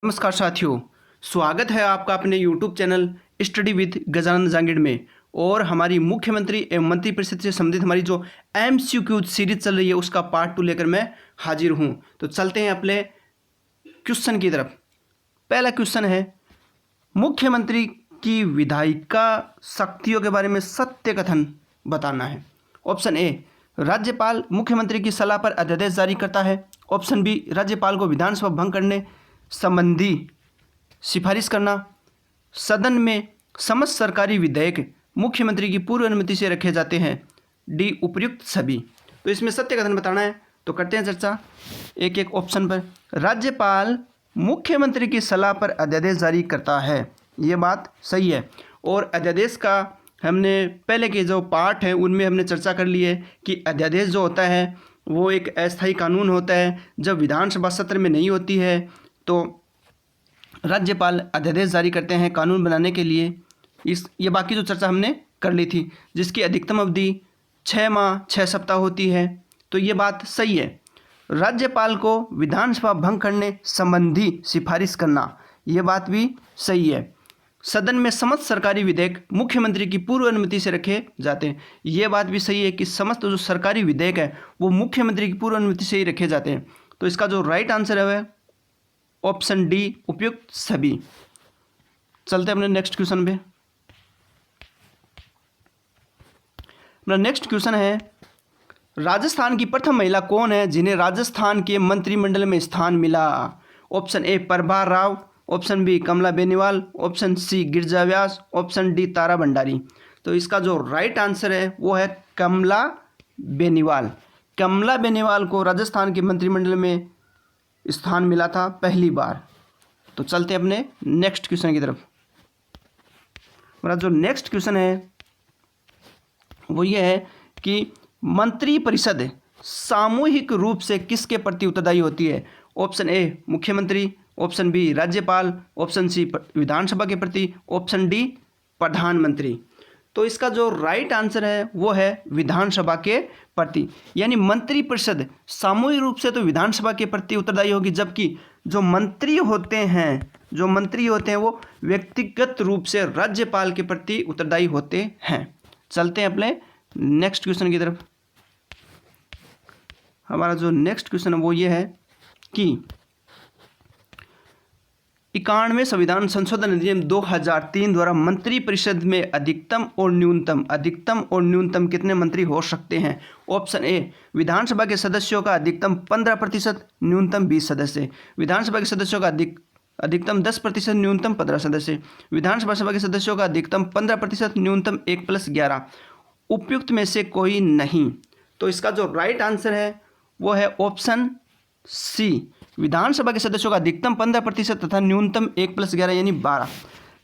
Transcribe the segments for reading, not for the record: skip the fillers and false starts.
नमस्कार साथियों, स्वागत है आपका अपने YouTube channel study with Gajanand Jangid में। और हमारी मुख्यमंत्री एवं मंत्रिपरिषद से संबंधित हमारी जो MCQ सीरीज चल रही है उसका पार्ट 2 लेकर मैं हाजिर हूं। तो चलते हैं अपने क्वेश्चन की तरफ। पहला क्वेश्चन है, मुख्यमंत्री की विधायिका शक्तियों के बारे में सत्य कथन बताना है। ऑप्शन ए, राज्यपाल मुख्यमंत्री की सलाह पर अध्यादेश जारी करता है। ऑप्शन बी, राज्यपाल को विधानसभा भंग करने संबंधी सिफारिश करना। सदन में समस्त सरकारी विधेयक मुख्यमंत्री की पूर्व अनुमति से रखे जाते हैं। डी, उपयुक्त सभी। तो इसमें सत्य कथन बताना है, तो करते हैं चर्चा एक एक ऑप्शन पर। राज्यपाल मुख्यमंत्री की सलाह पर अध्यादेश जारी करता है, ये बात सही है। और अध्यादेश का हमने पहले के जो पार्ट है उनमें हमने चर्चा कर ली है कि अध्यादेश जो होता है वो एक अस्थायी कानून होता है। जब विधानसभा सत्र में नहीं होती है तो राज्यपाल अध्यादेश जारी करते हैं कानून बनाने के लिए। ये बाकी जो चर्चा हमने कर ली थी, जिसकी अधिकतम अवधि 6 माह 6 सप्ताह होती है। तो ये बात सही है। राज्यपाल को विधानसभा भंग करने संबंधी सिफारिश करना, ये बात भी सही है। सदन में समस्त सरकारी विधेयक मुख्यमंत्री की पूर्व अनुमति से रखे जाते हैं, ये बात भी सही है कि समस्त जो सरकारी विधेयक है वो मुख्यमंत्री की पूर्व अनुमति से ही रखे जाते हैं। तो इसका जो राइट आंसर है वह ऑप्शन डी, उपयुक्त सभी। चलते हैं अपने नेक्स्ट क्वेश्चन पे। अपना नेक्स्ट क्वेश्चन है, राजस्थान की प्रथम महिला कौन है जिन्हें राजस्थान के मंत्रिमंडल में स्थान मिला। Option A, Prabha Rao. Option B, Kamla Beniwal. Option C, Girija Vyas. Option D, Tara Bhandari. तो इसका जो राइट आंसर है वो है कमला बेनीवाल। कमला बेनीवाल को राजस्थान के मंत्रिमंडल में स्थान मिला था पहली बार। तो चलते हैं अपने नेक्स्ट क्वेश्चन की तरफ। हमारा जो नेक्स्ट क्वेश्चन है वो ये है कि मंत्रिपरिषद सामूहिक रूप से किसके प्रति उत्तरदायी होती है। ऑप्शन ए, मुख्यमंत्री। ऑप्शन बी, राज्यपाल। ऑप्शन सी, विधानसभा के प्रति। ऑप्शन डी, प्रधानमंत्री। तो इसका जो राइट आंसर है वो है विधानसभा के प्रति। यानी मंत्रिपरिषद सामूहिक रूप से तो विधानसभा के प्रति उत्तरदायी होगी, जबकि जो मंत्री होते हैं वो व्यक्तिगत रूप से राज्यपाल के प्रति उत्तरदायी होते हैं। चलते हैं अपने नेक्स्ट क्वेश्चन की तरफ। हमारा जो नेक्स्ट क्वेश्चन है वो ये है कि 91वें संविधान संशोधन अधिनियम 2003 द्वारा मंत्रिपरिषद में अधिकतम और न्यूनतम कितने मंत्री हो सकते हैं। ऑप्शन ए, विधानसभा के सदस्यों का अधिकतम 15%, न्यूनतम 20 सदस्य। विधानसभा के सदस्यों का अधिकतम 10%, न्यूनतम 15 सदस्य। विधानसभा के सदस्यों का अधिकतम 15%, न्यूनतम 1+11। उपयुक्त में से कोई नहीं। तो इसका जो राइट आंसर है वो है ऑप्शन सी, विधानसभा के सदस्यों का अधिकतम 15% तथा न्यूनतम 1+11 यानी 12।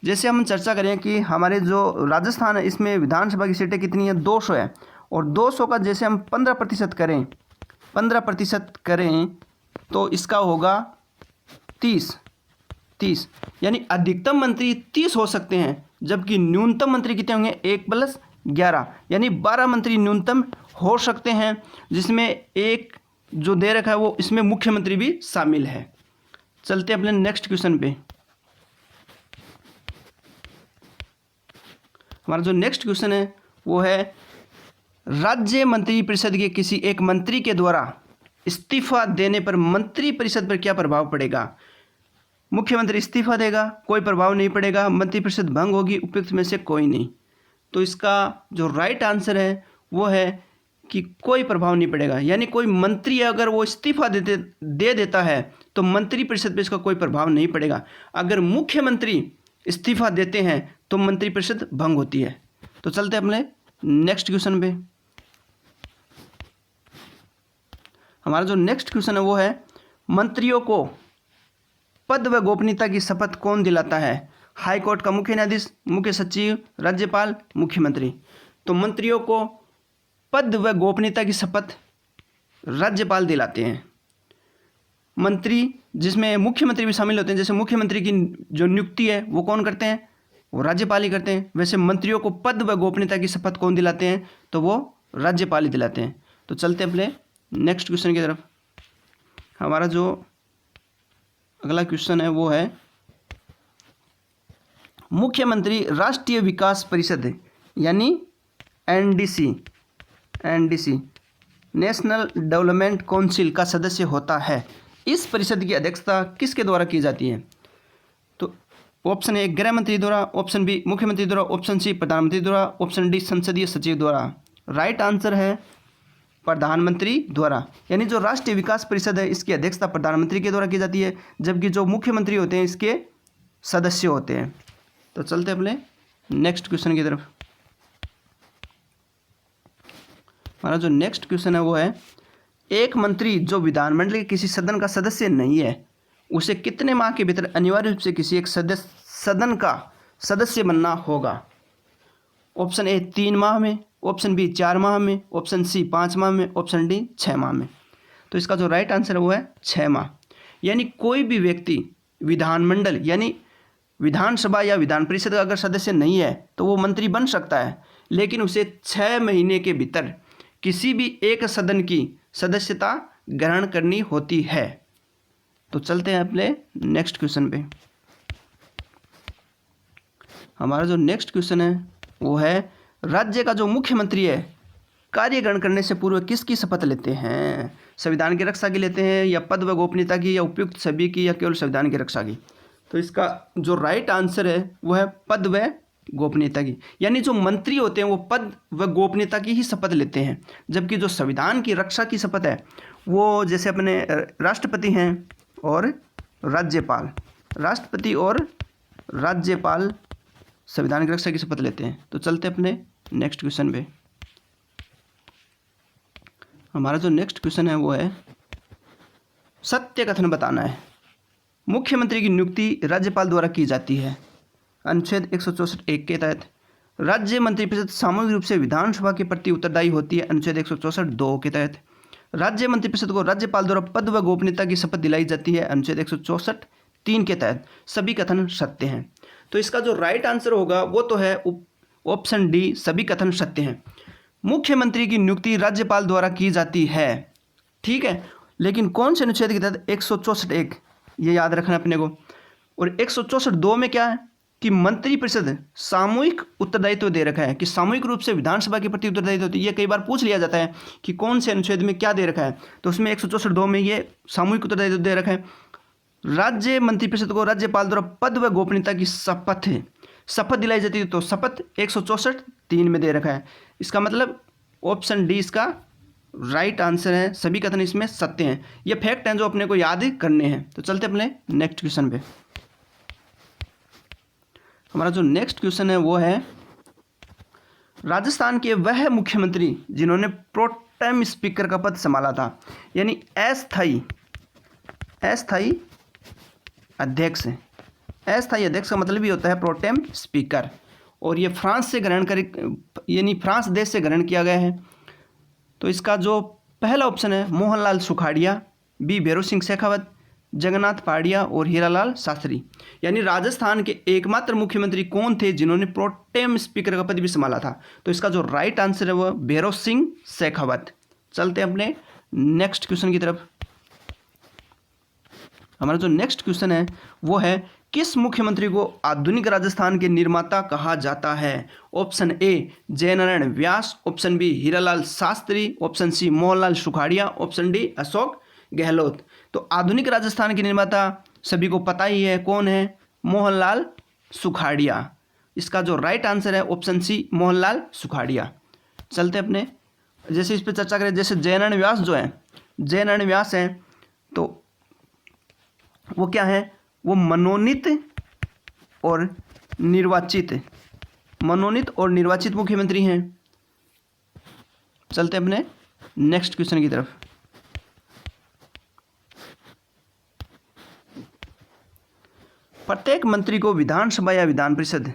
जैसे हम चर्चा करें कि हमारे जो राजस्थान है इसमें विधानसभा की सीटें कितनी है, 200 है। और 200 का जैसे हम 15% करें तो इसका होगा 30 यानी अधिकतम मंत्री 30 हो सकते हैं, जबकि न्यूनतम मंत्री कितने होंगे, 1+11 यानी 12 मंत्री न्यूनतम हो सकते हैं, जिसमें एक जो दे रखा है वो इसमें मुख्यमंत्री भी शामिल है। चलते हैं अपने नेक्स्ट क्वेश्चन पे। हमारा जो नेक्स्ट क्वेश्चन है वो है, राज्य मंत्रिपरिषद के किसी एक मंत्री के द्वारा इस्तीफा देने पर मंत्रिपरिषद पर क्या प्रभाव पड़ेगा। मुख्यमंत्री इस्तीफा देगा, कोई प्रभाव नहीं पड़ेगा। मंत्रिपरिषद भंग होगी, उपयुक्त में से कोई नहीं। तो इसका जो राइट आंसर है वो है कि कोई प्रभाव नहीं पड़ेगा। यानी कोई मंत्री अगर वो इस्तीफा दे देता है तो मंत्रिपरिषद पे इसका कोई प्रभाव नहीं पड़ेगा। अगर मुख्यमंत्री इस्तीफा देते हैं तो मंत्रिपरिषद भंग होती है। तो चलते हैं अपने नेक्स्ट क्वेश्चन पे। हमारा जो नेक्स्ट क्वेश्चन है वो है, मंत्रियों को पद व गोपनीयता की शपथ कौन दिलाता है। हाईकोर्ट का मुख्य न्यायाधीश, मुख्य सचिव, राज्यपाल, मुख्यमंत्री। तो मंत्रियों को पद व गोपनीयता की शपथ राज्यपाल दिलाते हैं। मंत्री जिसमें मुख्यमंत्री भी शामिल होते हैं, जैसे मुख्यमंत्री की जो नियुक्ति है वो कौन करते हैं, वो राज्यपाल ही करते हैं। वैसे मंत्रियों को पद व गोपनीयता की शपथ कौन दिलाते हैं, तो वो राज्यपाल ही दिलाते हैं। तो चलते हैं अपने नेक्स्ट क्वेश्चन की तरफ। हमारा जो अगला क्वेश्चन है वो है मुख्यमंत्री राष्ट्रीय विकास परिषद यानी एनडीसी नेशनल डेवलपमेंट काउंसिल का सदस्य होता है। इस परिषद की अध्यक्षता किसके द्वारा की जाती है? तो ऑप्शन ए गृह मंत्री द्वारा, ऑप्शन बी मुख्यमंत्री द्वारा, ऑप्शन सी प्रधानमंत्री द्वारा, ऑप्शन डी संसदीय सचिव द्वारा। राइट आंसर है प्रधानमंत्री द्वारा। यानी जो राष्ट्रीय विकास परिषद है इसकी अध्यक्षता प्रधानमंत्री के द्वारा की जाती है, जबकि जो मुख्यमंत्री होते हैं इसके सदस्य होते हैं। तो चलते अपने नेक्स्ट क्वेश्चन की तरफ। हमारा जो नेक्स्ट क्वेश्चन है वो है एक मंत्री जो विधानमंडल के किसी सदन का सदस्य नहीं है उसे कितने माह के भीतर अनिवार्य रूप से किसी एक सदन का सदस्य बनना होगा? ऑप्शन ए 3 माह में, ऑप्शन बी 4 माह में, ऑप्शन सी 5 माह में, ऑप्शन डी 6 माह में। तो इसका जो राइट आंसर है वो है 6 माह। यानी कोई भी व्यक्ति विधानमंडल यानी विधानसभा या विधान परिषद का अगर सदस्य नहीं है तो वो मंत्री बन सकता है, लेकिन उसे 6 महीने के भीतर किसी भी एक सदन की सदस्यता ग्रहण करनी होती है। तो चलते हैं अपने नेक्स्ट क्वेश्चन पे। हमारा जो नेक्स्ट क्वेश्चन है वो है राज्य का जो मुख्यमंत्री है कार्य ग्रहण करने से पूर्व किसकी शपथ लेते हैं? संविधान की रक्षा की लेते हैं या पद व गोपनीयता की या उपयुक्त सभी की या केवल संविधान की रक्षा की? तो इसका जो राइट आंसर है वो है पद व गोपनीयता की। यानी जो मंत्री होते हैं वो पद व गोपनीयता की ही शपथ लेते हैं, जबकि जो संविधान की रक्षा की शपथ है वो जैसे अपने राष्ट्रपति हैं और राज्यपाल, राष्ट्रपति और राज्यपाल संविधान की रक्षा की शपथ लेते हैं। तो चलते अपने नेक्स्ट क्वेश्चन पे। हमारा जो नेक्स्ट क्वेश्चन है वो है सत्य कथन बताना है। मुख्यमंत्री की नियुक्ति राज्यपाल द्वारा की जाती है। अनुच्छेद 164(1) के तहत राज्य मंत्रिपरिषद सामूहिक रूप से विधानसभा के प्रति उत्तरदायी होती है। अनुच्छेद 164(2) के तहत राज्य मंत्रिपरिषद को राज्यपाल द्वारा पद व गोपनीयता की शपथ दिलाई जाती है। अनुच्छेद 164(3) के तहत सभी कथन सत्य हैं। तो इसका जो राइट आंसर होगा वो तो है ऑप्शन डी, सभी कथन सत्य हैं। मुख्यमंत्री की नियुक्ति राज्यपाल द्वारा की जाती है, ठीक है, लेकिन कौन से अनुच्छेद के तहत? 164(1), ये याद रखना अपने को। और 164(2) में क्या है कि मंत्रिपरिषद सामूहिक उत्तरदायित्व दे रखा है कि सामूहिक रूप से विधानसभा के प्रति उत्तरदायित्व होती है। ये कई बार पूछ लिया जाता है कि कौन से अनुच्छेद में क्या दे रखा है, तो उसमें 164(2) में ये सामूहिक उत्तरदायित्व दे रखा है। राज्य मंत्रिपरिषद को राज्यपाल द्वारा पद व गोपनीयता की शपथ दिलाई जाती है, तो शपथ 164(3) में दे रखा है। इसका मतलब ऑप्शन डी इसका राइट आंसर है, सभी कथन इसमें सत्य हैं। ये फैक्ट हैं जो अपने को याद करने हैं। तो चलते अपने नेक्स्ट क्वेश्चन पे। हमारा जो नेक्स्ट क्वेश्चन है वो है राजस्थान के वह मुख्यमंत्री जिन्होंने प्रोटेम स्पीकर का पद संभाला था, यानी अस्थायी अध्यक्ष। अस्थायी अध्यक्ष का मतलब भी होता है प्रोटेम स्पीकर, और ये फ्रांस से ग्रहण कर यानी फ्रांस देश से ग्रहण किया गया है। तो इसका जो पहला ऑप्शन है मोहनलाल सुखाड़िया, बी भैरों सिंह शेखावत, जगन्नाथ पहाड़िया और हीरालाल शास्त्री। यानी राजस्थान के एकमात्र मुख्यमंत्री कौन थे जिन्होंने प्रोटेम स्पीकर का पद भी संभाला था? तो इसका जो राइट आंसर है वो भैरों सिंह शेखावत। चलते हैं अपने नेक्स्ट क्वेश्चन की तरफ। हमारा जो नेक्स्ट क्वेश्चन है वो है किस मुख्यमंत्री को आधुनिक राजस्थान के निर्माता कहा जाता है? Option A Jainarayan Vyas, option B Hiralal Shastri, option C Mohanlal Sukhadia, option D Ashok Gehlot. तो आधुनिक राजस्थान के निर्माता सभी को पता ही है कौन है, मोहनलाल सुखाड़िया। इसका जो राइट आंसर है ऑप्शन सी मोहनलाल सुखाड़िया। चलते अपने जैसे इस पर चर्चा करें, जैसे जयनारायण व्यास जो है, जयनारायण व्यास हैं तो वो क्या है, वो मनोनीत और निर्वाचित मुख्यमंत्री हैं। चलते अपने नेक्स्ट क्वेश्चन की तरफ। प्रत्येक मंत्री को विधानसभा या विधान परिषद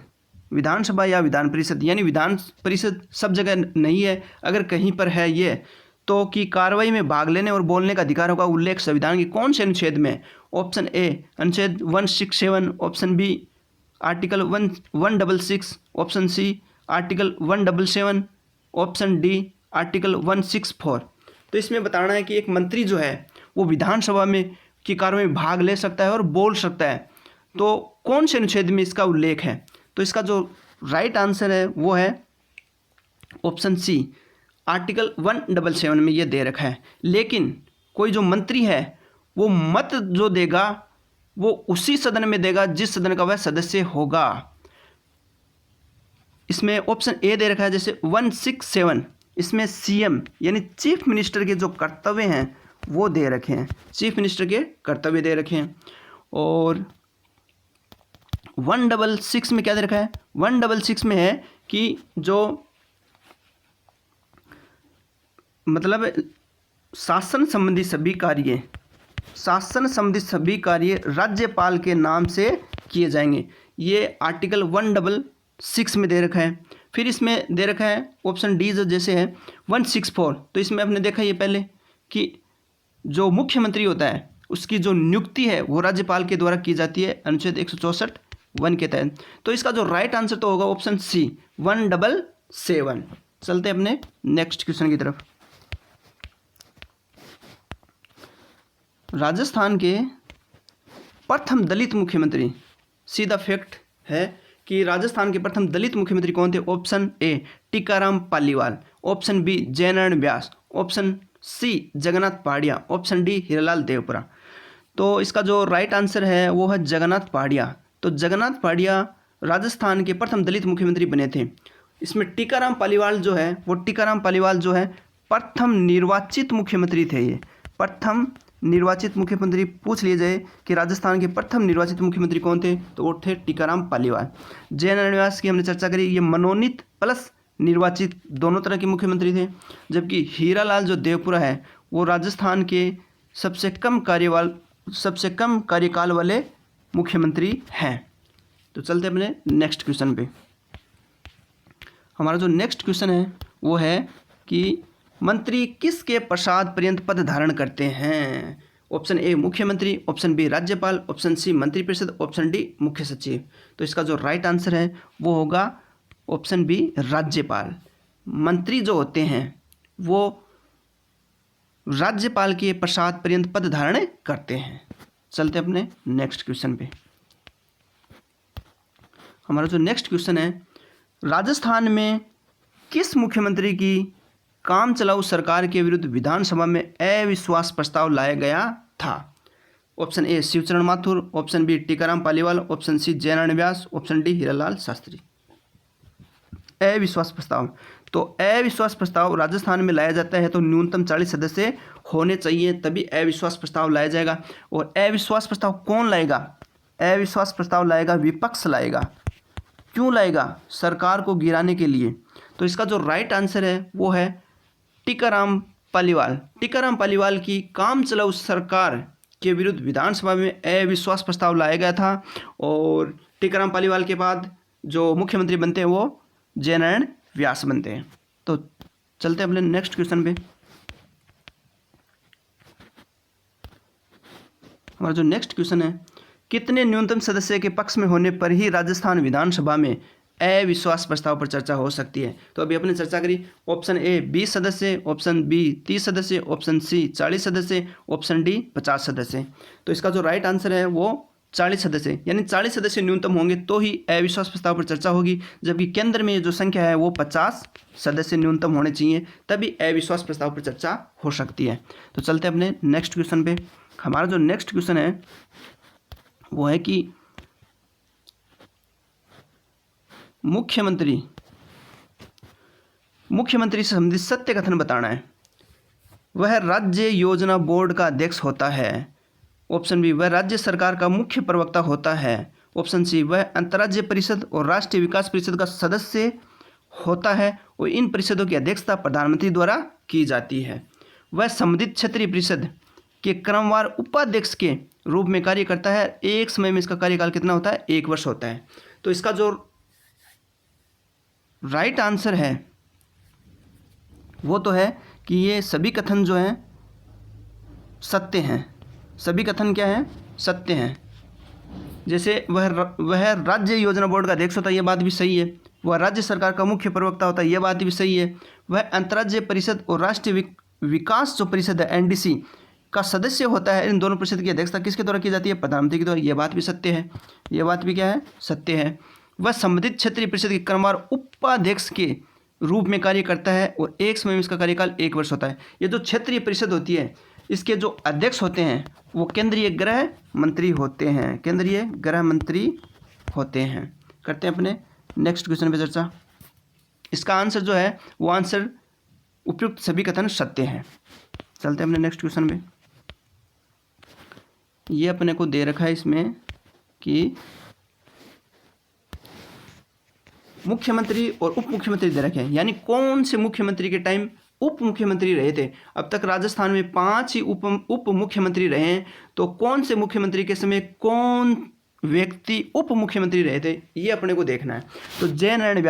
यानी विधान परिषद सब जगह नहीं है, अगर कहीं पर है ये तो कि कार्रवाई में भाग लेने और बोलने का अधिकार होगा उल्लेख संविधान के कौन से अनुच्छेद में? ऑप्शन ए अनुच्छेद 167, option B article 166, option C article 177, option D article 164। तो इसमें बताना है कि एक मंत्री जो है वो विधानसभा में की कार्रवाई में भाग ले सकता है और बोल सकता है। तो कौन से अनुच्छेद में इसका उल्लेख है? तो इसका जो राइट आंसर है वो है ऑप्शन सी, आर्टिकल 177 में ये दे रखा है। लेकिन कोई जो मंत्री है वो मत जो देगा वो उसी सदन में देगा जिस सदन का वह सदस्य होगा। इसमें ऑप्शन ए दे रखा है जैसे 167, इसमें सीएम यानी चीफ मिनिस्टर के जो कर्तव्य हैं वो दे रखे हैं, चीफ मिनिस्टर के कर्तव्य दे रखे हैं। और 166 में क्या दे रखा है? 166 में है कि जो मतलब शासन संबंधी सभी कार्य राज्यपाल के नाम से किए जाएंगे। ये आर्टिकल 166 में दे रखा है। फिर इसमें दे रखा है ऑप्शन डी जो जैसे है 164, तो इसमें आपने देखा ये पहले कि जो मुख्यमंत्री होता है उसकी जो नियुक्ति है वो राज्यपाल के द्वारा की जाती है अनुच्छेद 164(1) के तहत। तो इसका जो राइट आंसर तो होगा ऑप्शन सी 177। चलते हैं अपने नेक्स्ट क्वेश्चन की तरफ। राजस्थान के प्रथम दलित मुख्यमंत्री, सीधा फैक्ट है कि राजस्थान के प्रथम दलित मुख्यमंत्री कौन थे? Option A Tikaram Paliwal, option B Jainarayan Vyas, option C Jagannath Pahadia, option D Hiralal Devpura. तो इसका जो राइट आंसर है वो है जगन्नाथ पहाड़िया। तो जगन्नाथ पहाड़िया राजस्थान के प्रथम दलित मुख्यमंत्री बने थे। इसमें टीकाराम पालीवाल जो है प्रथम निर्वाचित मुख्यमंत्री थे। ये प्रथम निर्वाचित मुख्यमंत्री पूछ लिया जाए कि राजस्थान के प्रथम निर्वाचित मुख्यमंत्री कौन थे, तो वो थे टीकाराम पालीवाल। जयनारायण व्यास की हमने चर्चा करी, ये मनोनीत प्लस निर्वाचित दोनों तरह के मुख्यमंत्री थे। जबकि हीरालाल जो देवपुरा है वो राजस्थान के सबसे कम कार्यकाल वाले मुख्यमंत्री हैं। तो चलते अपने नेक्स्ट क्वेश्चन पे। हमारा जो नेक्स्ट क्वेश्चन है वो है कि मंत्री किसके पश्चात पर्यंत पद धारण करते हैं? ऑप्शन ए मुख्यमंत्री, ऑप्शन बी राज्यपाल, ऑप्शन सी मंत्रिपरिषद, ऑप्शन डी मुख्य सचिव। तो इसका जो राइट आंसर है वो होगा ऑप्शन बी राज्यपाल। मंत्री जो होते हैं वो राज्यपाल के पश्चात पर्यंत पद धारण करते हैं। चलते अपने नेक्स्ट क्वेश्चन पे। हमारा जो नेक्स्ट क्वेश्चन है, राजस्थान में किस मुख्यमंत्री की काम चलाऊ सरकार के विरुद्ध विधानसभा में अविश्वास प्रस्ताव लाया गया था? Option A Shivcharan Mathur, option B Tikaram Paliwal, option C Jainarayan Vyas, option D Hiralal Shastri. अविश्वास प्रस्ताव, तो अविश्वास प्रस्ताव राजस्थान में लाया जाता है तो न्यूनतम 40 सदस्य होने चाहिए, तभी अविश्वास प्रस्ताव लाया जाएगा। और अविश्वास प्रस्ताव कौन लाएगा? अविश्वास प्रस्ताव लाएगा विपक्ष लाएगा। क्यों लाएगा? सरकार को गिराने के लिए। तो इसका जो राइट आंसर है वो है टीकाराम पालीवाल। टीकाराम पालीवाल की काम चलाऊ सरकार के विरुद्ध विधानसभा में अविश्वास प्रस्ताव लाया गया था। और टीकाराम पालीवाल के बाद जो मुख्यमंत्री बनते हैं वो जयनारायण व्यास बनते हैं। तो चलते हैं अपने नेक्स्ट क्वेश्चन पे। हमारा जो नेक्स्ट क्वेश्चन है, कितने न्यूनतम सदस्य के पक्ष में होने पर ही राजस्थान विधानसभा में अविश्वास प्रस्ताव पर चर्चा हो सकती है? तो अभी अपने चर्चा करी, ऑप्शन ए 20 सदस्य, ऑप्शन बी 30 सदस्य, ऑप्शन सी 40 सदस्य, ऑप्शन डी 50 सदस्य। तो इसका जो राइट आंसर है वो 40 सदस्य, यानी 40 सदस्य न्यूनतम होंगे तो ही अविश्वास प्रस्ताव पर चर्चा होगी। जबकि केंद्र में जो संख्या है वो 50 सदस्य न्यूनतम होने चाहिए, तभी अविश्वास प्रस्ताव पर चर्चा हो सकती है। तो चलते हैं अपने नेक्स्ट क्वेश्चन पे। हमारा जो नेक्स्ट क्वेश्चन है वो है कि मुख्यमंत्री से संबंधित सत्य कथन बताना है। वह राज्य योजना बोर्ड का अध्यक्ष होता है। ऑप्शन बी वह राज्य सरकार का मुख्य प्रवक्ता होता है। ऑप्शन सी वह अंतर्राज्यीय परिषद और राष्ट्रीय विकास परिषद का सदस्य होता है और इन परिषदों की अध्यक्षता प्रधानमंत्री द्वारा की जाती है। वह संबंधित क्षेत्रीय परिषद के क्रमवार उपाध्यक्ष के रूप में कार्य करता है। एक समय में इसका कार्यकाल कितना होता है? 1 वर्ष होता है। तो इसका जो राइट आंसर है वो तो है कि ये सभी कथन जो हैं सत्य हैं। सभी कथन क्या हैं? सत्य हैं। जैसे वह राज्य योजना बोर्ड का अध्यक्ष होता है, ये बात भी सही है। वह राज्य सरकार का मुख्य प्रवक्ता होता है, ये बात भी सही है। वह अंतर्राज्यीय परिषद और राष्ट्रीय विकास जो परिषद है NDC का सदस्य होता है, इन दोनों परिषद की अध्यक्षता किसके द्वारा की जाती है? प्रधानमंत्री के द्वारा। ये बात भी सत्य है, ये बात भी क्या है? सत्य है। वह संबंधित क्षेत्रीय परिषद के क्रमवार उपाध्यक्ष के रूप में कार्य करता है और एक समय में इसका कार्यकाल 1 वर्ष होता है। ये जो क्षेत्रीय परिषद होती है, इसके जो अध्यक्ष होते हैं वो केंद्रीय गृह मंत्री होते हैं, केंद्रीय गृह मंत्री होते हैं। करते हैं अपने नेक्स्ट क्वेश्चन पे चर्चा। इसका आंसर जो है वो आंसर उपयुक्त सभी कथन सत्य हैं। चलते हैं अपने नेक्स्ट क्वेश्चन पे। ये अपने को दे रखा है इसमें कि मुख्यमंत्री और उप मुख्यमंत्री दे रखे हैं, यानी कौन से मुख्यमंत्री के टाइम उप मुख्यमंत्री रहे थे। अब तक राजस्थान में 5 ही उप मुख्यमंत्री रहे हैं, तो कौन से मुख्यमंत्री के समय कौन व्यक्ति उप मुख्यमंत्री रहे थे ये अपने को देखना है। तो जयनारायण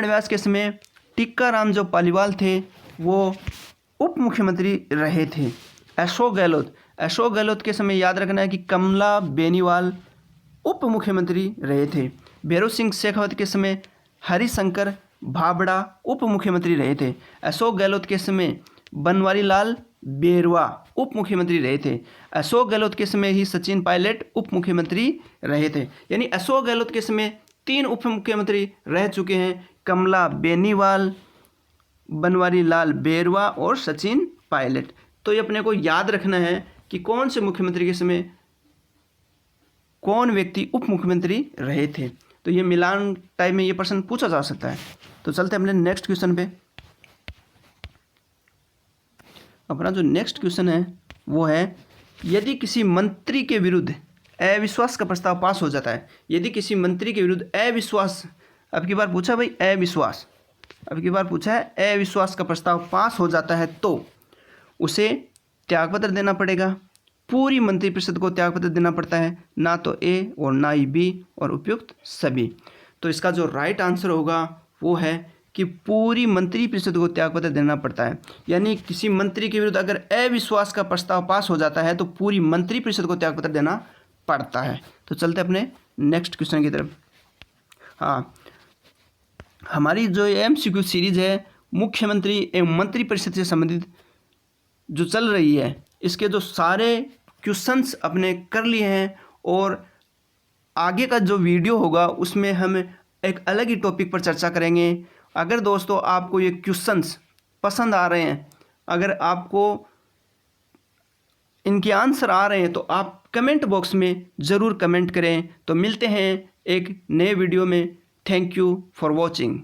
व्यास के समय टीकाराम जो पालीवाल थे वो उप मुख्यमंत्री रहे थे। अशोक गहलोत के समय याद रखना है कि कमला बेनीवाल उप मुख्यमंत्री रहे थे। भैरव सिंह शेखावत के समय हरिशंकर भाबड़ा उप मुख्यमंत्री रहे थे। अशोक गहलोत के समय बनवारी लाल बेरवा उप मुख्यमंत्री रहे थे। अशोक गहलोत के समय ही सचिन पायलट उप मुख्यमंत्री रहे थे। यानी अशोक गहलोत के समय 3 उप मुख्यमंत्री रह चुके हैं, कमला बेनीवाल, बनवारी लाल बेरवा और सचिन पायलट। तो ये अपने को याद रखना है कि कौन से मुख्यमंत्री के समय कौन व्यक्ति उप मुख्यमंत्री रहे थे। तो ये मिलान टाइप में ये प्रश्न पूछा जा सकता है। तो चलते हैं अपने नेक्स्ट क्वेश्चन पे। अपना जो नेक्स्ट क्वेश्चन है वो है, यदि किसी मंत्री के विरुद्ध अविश्वास का प्रस्ताव पास हो जाता है, यदि किसी मंत्री के विरुद्ध अविश्वास, अब की बार पूछा भाई अविश्वास, अब की बार पूछा है अविश्वास का प्रस्ताव पास हो जाता है तो उसे त्यागपत्र देना पड़ेगा। पूरी मंत्रिपरिषद को त्यागपत्र देना पड़ता है, ना तो ए और ना ही बी और उपयुक्त सभी। तो इसका जो राइट आंसर होगा वो है कि पूरी मंत्रिपरिषद को त्यागपत्र देना पड़ता है। यानी किसी मंत्री के विरुद्ध अगर अविश्वास का प्रस्ताव पास हो जाता है तो पूरी मंत्रिपरिषद को त्यागपत्र देना पड़ता है। तो चलते अपने नेक्स्ट क्वेश्चन की तरफ। हाँ, हमारी जो MCQ सीरीज है मुख्यमंत्री एवं मंत्रिपरिषद से संबंधित जो चल रही है, इसके जो सारे क्वेश्चंस अपने कर लिए हैं और आगे का जो वीडियो होगा उसमें हम एक अलग ही टॉपिक पर चर्चा करेंगे। अगर दोस्तों आपको ये क्वेश्चंस पसंद आ रहे हैं, अगर आपको इनके आंसर आ रहे हैं तो आप कमेंट बॉक्स में ज़रूर कमेंट करें। तो मिलते हैं एक नए वीडियो में। Thank you for watching.